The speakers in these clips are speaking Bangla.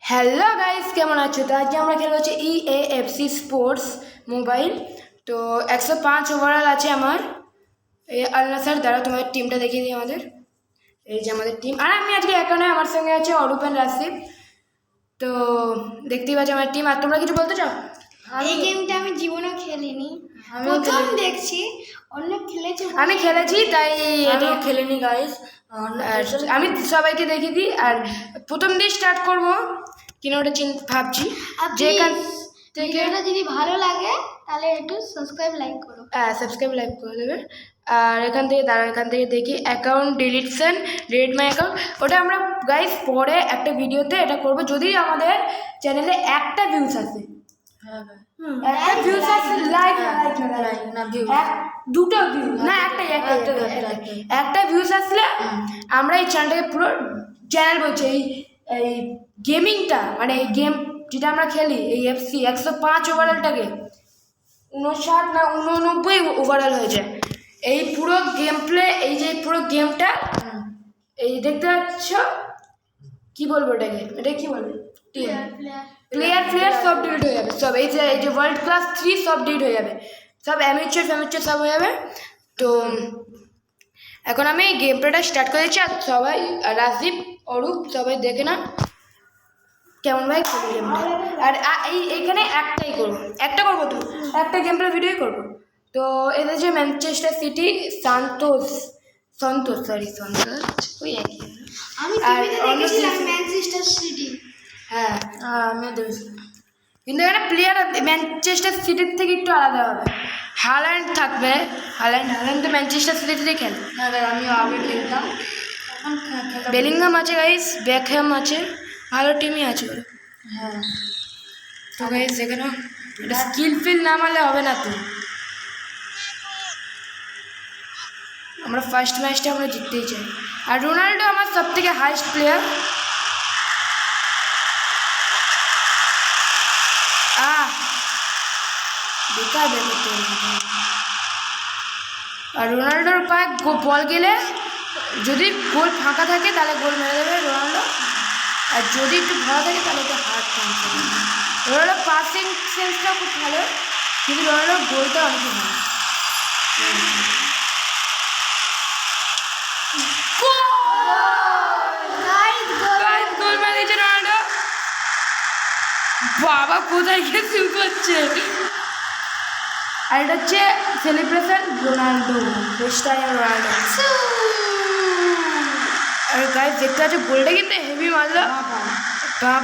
হ্যালো গাইস, কেমন আছো? তো আজকে আমরা খেলবো হচ্ছে EAFC স্পোর্টস মোবাইল। তো 105 ওভারঅল আছে আমার। এই আল্লাহ স্যার দ্বারা তোমাদের টিমটা দেখিয়ে দিই আমাদের। এই যে আমাদের টিম, আর আমি আজকে একা নয়, আমার সঙ্গে আছে অরূপ এন্ড রাশিদ। তো দেখতেই পাচ্ছি আমার টিম। আর তোমরা কিছু বলতে চাও? এই গেমটা আমি জীবনেও খেলিনি, প্রথম দেখছি। অনেক খেলেছি, আমি খেলেছি, তাই আমিও খেলিনি গাইস। আমি সবাইকে দেখিয়ে দিই। আর প্রথম দিয়ে স্টার্ট করবো কিনা ওটা ভাবছি। যেখান থেকে ভিডিওটা যদি ভালো লাগে তাহলে একটু সাবস্ক্রাইব লাইক করো। সাবস্ক্রাইব লাইক করে দেবে। আর এখান থেকে দেখি অ্যাকাউন্ট ডিলিট মাই অ্যাকাউন্ট। ওটা আমরা গাইস পরে একটা ভিডিওতে এটা করব, যদি আমাদের চ্যানেলে একটা ভিউজ আসে। একটা ভিউজ আসে, লাইক না ভিউ, দুটো ভিউ না, একটা ভিউজ আসলে আমরা এই চ্যানেলটাকে পুরো চ্যানেল বলছি, এই গেমিংটা মানে এই গেম যেটা আমরা খেলি, এই FC 105 ওভারঅলটাকে 59 না 89 ওভারঅল হয়ে যায়। এই পুরো গেম প্লে, এই যে পুরো গেমটা এই দেখতে পাচ্ছ, কি বলবো এটাকে, এটা কি বলবো, প্লেয়ার সব ডিলিট হয়ে যাবে, সব এই যে ওয়ার্ল্ড ক্লাস 3 সব ডিলিট হয়ে যাবে, সব অ্যামেচার সব হয়ে যাবে। তো এখন আমি গেম প্লেটা স্টার্ট করে দিচ্ছি। আর সবাই, রাজদীপ, অরূপ, সবাই দেখে না কেমন ভাই খেলি গেমটা। আর এইখানে একটা করবো তো, একটা গেম প্লে ভিডিওই করবো। তো এদের যে ম্যানচেস্টার সিটি, সন্তোষ ওই একই। আমি আর টিভিতে দেখেছিলাম ম্যানচেস্টার সিটি। হ্যাঁ, আমিও দেখেছি, কিন্তু এখানে প্লেয়ার ম্যানচেস্টার সিটির থেকে একটু আলাদা হবে। হাল্যান্ড থাকবে, হাল্যান্ড তো ম্যানচেস্টার সিটিতে খেলে। হ্যাঁ দেখ, আমিও আগে খেলতাম, এখন বেলিংহাম আছে গাইস, বেকহ্যাম আছে, ভালো টিমই আছে ওরা। হ্যাঁ। তো গাইস এখানে স্কিলফিল না মারলে হবে না। তো আমরা ফার্স্ট ম্যাচটা আমরা জিততেই চাই। আর রোনাল্ডো আমার সব থেকে হাইস্ট প্লেয়ার। বেকার করতে হবে। আর রোনাল্ডোর পায়ে বল গেলে, যদি গোল ফাঁকা থাকে তাহলে গোল মেরে দেবে রোনাল্ডো, আর যদি একটু ভরা থাকে তাহলে এটা হার্ড চান্স হবে। রোনাল্ডো পাসিং সেন্সটা খুব ভালো, কিন্তু রোনাল্ডোর গোলটা অনেক ভালো। গোল মেরে দিয়েছে রোনাল্ডো। বাবা কোথায় গিয়ে শুরু করছে। আর এটা হচ্ছে সেলিব্রেশন রোনাল্ডো, রোনাল্ডো। আর গাইস দেখতে পাচ্ছ গোলটা কিন্তু হেভি মারলো,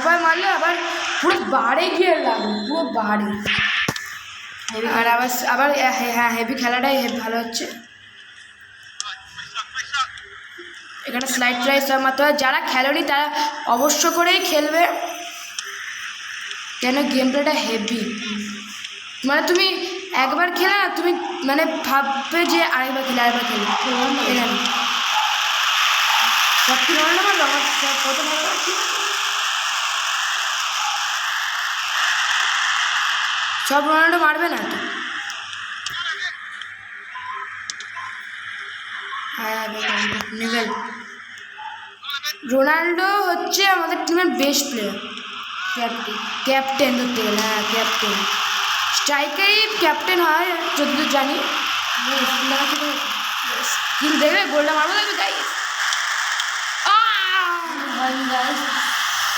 পায়ে মারলো, আবার পুরো বাড়ে গিয়ে লাগলো, পুরো বাড়ে। আর আবার হ্যাঁ, হেভি খেলাটাই ভালো হচ্ছে। এখানে স্লাইড সব মারতে হয়। যারা খেলোনি তারা অবশ্য করেই খেলবে, কেন গেম প্লেটা হেভি। মানে তুমি একবার খেলা, তুমি মানে ভাববে যে আরেকবার খেলে এখানে সব কি রোনাল্ডো মারলো, আমার কত ভালো লাগছে। সব রোনাল্ডো মারবে না তো। হ্যাঁ, রোনাল্ডো হচ্ছে আমাদের টিমের বেস্ট প্লেয়ার, ক্যাপ্টেন ধরতে গেলে। হ্যাঁ, ক্যাপ্টেন, স্ট্রাইকারই ক্যাপ্টেন হয় যতদূর জানি। কিন্তু দেখবে গোলটা মারবো, দেখবে গাইস,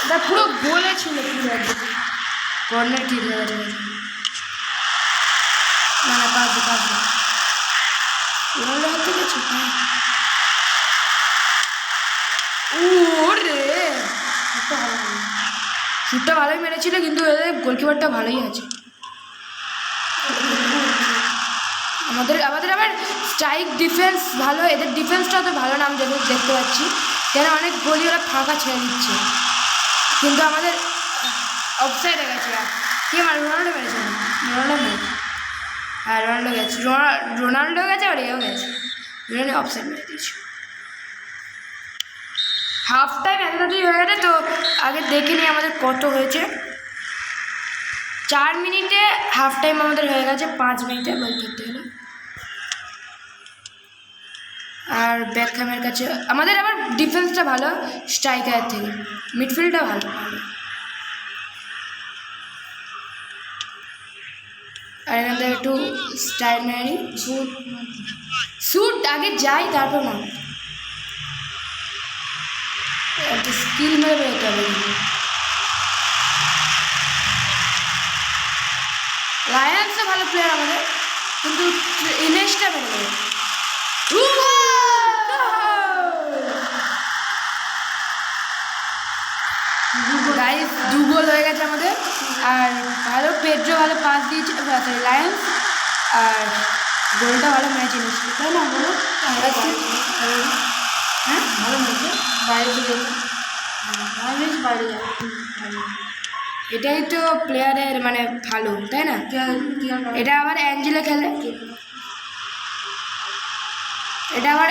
এটা পুরো গোলে ছিল, পুরো একদম কর্নার কিক হয়ে গেছে। না পাঁচ রোনাল্ডো হাতে গেছে। ওরে শুটটা ভালোই মেরেছিল, কিন্তু এদের গোলকিপারটা ভালোই আছে। আমাদের আবার স্ট্রাইক ডিফেন্স ভালো, এদের ডিফেন্সটা তো ভালো না, আমি যখন দেখতে পাচ্ছি, কেন অনেক গোলই ওরা ফাঁকা ছেড়ে দিচ্ছে। কিন্তু আমাদের অফসাইডে গেছে। কে মার? রোনাল্ডো মেরেছে, হ্যাঁ রোনাল্ডো গেছে, আর এও গেছে, দুজনে অফসাইড মেরে দিয়েছে। হাফ টাইম এতটাই হয়ে গেছে। তো আগে দেখে নিই আমাদের কত হয়েছে। 4 মিনিটে হাফ টাইম আমাদের হয়ে গেছে, 5 মিনিটে বল ধরতে হলো। আর বেকহ্যামের কাছে আমাদের আবার ডিফেন্সটা ভালো স্ট্রাইকারের থেকে, মিডফিল্ডটা ভালো। আর এখান থেকে একটু স্টাইল মেরে নিই। শ্যুট আগে যাই তারপর না একটা স্কিল মেরে বেরোতে হবে। লায়ন্সও ভালো প্লেয়ার আমাদের, কিন্তু ইনেসটা বেড়ে যাবে। গাইস 2 গোল হয়ে গেছে আমাদের। আর ভালো পেড্রো ভালো পাস দিয়েছে লায়ন্স, আর গোলটা ভালো ম্যাচ এনেছিল, তাই না বলো? হ্যাঁ ভালো মতো বাইরে যাবে, আমি বাইরে যাবো। এটাই তো প্লেয়ারের মানে ভালো, তাই না? এটা আবার অ্যাঞ্জেলো খেলে, এটা আবার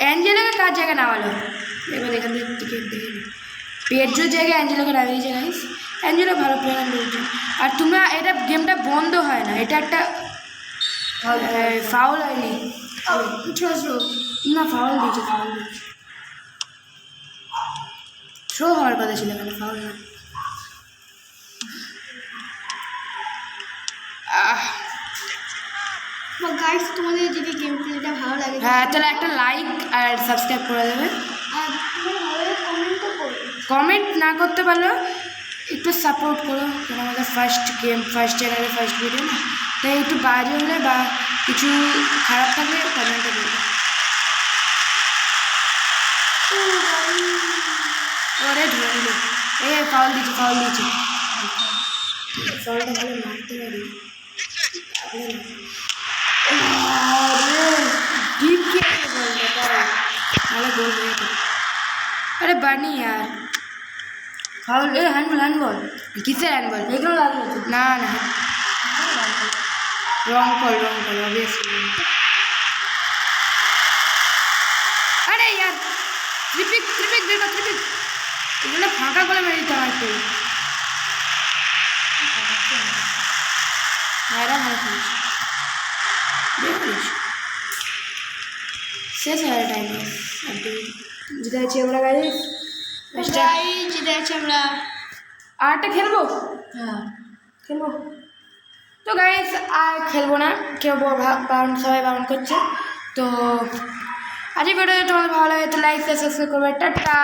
অ্যাঞ্জেলোকে কার জায়গায় নামালো এবার এখান থেকে টিকিট দেখে নি। পেড্রোর জায়গায় অ্যাঞ্জেলোকে নামিয়ে দিয়েছে গাইস। অ্যাঞ্জেলো ভালো প্লেয়ার রয়েছে। আর তোমরা এটা গেমটা বন্ধ হয় না, এটা একটা ফাউল হয়নি না, ফাউল দিয়েছে থ্রো হওয়ার কথা ছিল, এখানে ফাউল না। গাইস তোমাদের যদি গেম প্লেটা ভালো লাগে হ্যাঁ তাহলে একটা লাইক আর সাবস্ক্রাইব করে দেবে। আর তোমরা ভালো লাগে কমেন্টও করবে। কমেন্ট না করতে পারলেও একটু সাপোর্ট করো, কারণ আমাদের ফার্স্ট গেম, ফার্স্ট চ্যানেলে ফার্স্ট ভিডিও না, তাই একটু বাজে হলে বা কিছু খারাপ থাকলে কমেন্টে বলবে। ওরে ধরে দিল, ফাউল দিয়েছি ফাউলটা ভালো মারতে পারি। ডিপ খেয়ে বলটা ভালো গোল হয়ে গেল। আরে বানি यार ফাউল, হ্যান্ডবল কিসের হ্যান্ডবল? এগুলো লাগলো তো। না রং কল অবভিয়াসলি। আরে यार ট্রিপিক দেখো, এগুলো ফাঁকা করে মেরে দিতে হয় একটু। ভাইরা ভালো খেলিস, শেষ হয় টাইম যেটা আছে আমরা গাইস গাইস যেটা আছে আমরা আরটা খেলবো হ্যাঁ তো গাইস আর খেলবো না, কেউ বারণ, সবাই বারণ করছে। তো আজকে ভিডিও তোমাদের ভালো লাগে তো লাইক সাবস্ক্রাইব করবে। টাটা।